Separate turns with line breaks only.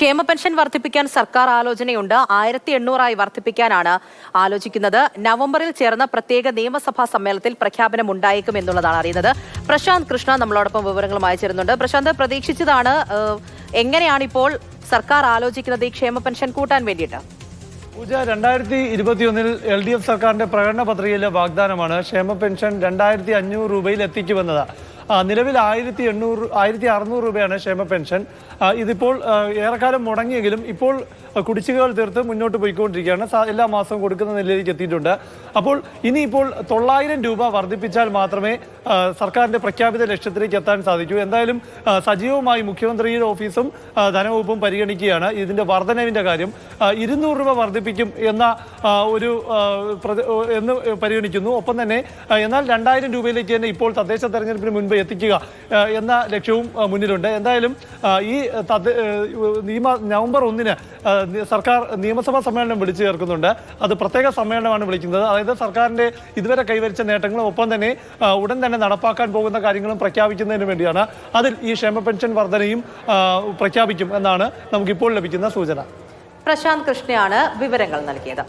ക്ഷേമ പെൻഷൻ വർദ്ധിപ്പിക്കാൻ സർക്കാർ ആലോചനയുണ്ട്. 1800 വർദ്ധിപ്പിക്കാനാണ് ആലോചിക്കുന്നത്. നവംബറിൽ ചേർന്ന പ്രത്യേക നിയമസഭാ സമ്മേളനത്തിൽ പ്രഖ്യാപനം ഉണ്ടായേക്കും എന്നുള്ളതാണ് അറിയുന്നത്. പ്രശാന്ത് കൃഷ്ണ നമ്മളോടൊപ്പം വിവരങ്ങളുമായി ചേരുന്നുണ്ട്. പ്രശാന്ത്, പ്രതീക്ഷിച്ചതാണ്. എങ്ങനെയാണ് ഇപ്പോൾ സർക്കാർ ആലോചിക്കുന്നത് ഈ ക്ഷേമ പെൻഷൻ കൂട്ടാൻ വേണ്ടിയിട്ട്?
പൂജ, 2021 LDF സർക്കാരിന്റെ പ്രകടന പത്രികയിലെ വാഗ്ദാനമാണ് ക്ഷേമ പെൻഷൻ 2500 രൂപയിൽ എത്തിക്കുമെന്നത്. നിലവിൽ 1600 രൂപയാണ് ക്ഷേമ പെൻഷൻ. ഇതിപ്പോൾ ഏറെക്കാലം മുടങ്ങിയെങ്കിലും ഇപ്പോൾ കുടിശ്ശികകൾ തീർത്ത് മുന്നോട്ട് പോയിക്കൊണ്ടിരിക്കുകയാണ്. എല്ലാ മാസവും കൊടുക്കുന്ന നിലയിലേക്ക് എത്തിയിട്ടുണ്ട്. അപ്പോൾ ഇനിയിപ്പോൾ 900 രൂപ വർദ്ധിപ്പിച്ചാൽ മാത്രമേ സർക്കാരിന്റെ പ്രഖ്യാപിത ലക്ഷ്യത്തിലേക്ക് എത്താൻ സാധിക്കൂ. എന്തായാലും സജീവമായി മുഖ്യമന്ത്രിയുടെ ഓഫീസും ധനവകുപ്പും പരിഗണിക്കുകയാണ് ഇതിന്റെ വർധനവിന്റെ കാര്യം. 200 രൂപ വർദ്ധിപ്പിക്കും എന്ന് പരിഗണിക്കുന്നു. ഒപ്പം തന്നെ എന്നാൽ 2000 രൂപയിലേക്ക് തന്നെ ഇപ്പോൾ തദ്ദേശ തെരഞ്ഞെടുപ്പിന് മുൻപ് എത്തിക്കുക എന്ന ലക്ഷ്യവും മുന്നിലുണ്ട്. എന്തായാലും ഈ നവംബർ 1 സർക്കാർ നിയമസഭാ സമ്മേളനം വിളിച്ചു ചേർക്കുന്നുണ്ട്. അത് പ്രത്യേക സമ്മേളനമാണ് വിളിക്കുന്നത്. അതായത് സർക്കാരിന്റെ ഇതുവരെ കൈവരിച്ച നേട്ടങ്ങളും ഒപ്പം തന്നെ ഉടൻ തന്നെ നടപ്പാക്കാൻ പോകുന്ന കാര്യങ്ങളും പ്രഖ്യാപിക്കുന്നതിന് വേണ്ടിയാണ്. അതിൽ ഈ ക്ഷേമ പെൻഷൻ വർധനയും പ്രഖ്യാപിക്കും എന്നാണ് നമുക്കിപ്പോൾ ലഭിക്കുന്ന സൂചന.
പ്രശാന്ത് കൃഷ്ണയാണ് വിവരങ്ങൾ നൽകിയത്.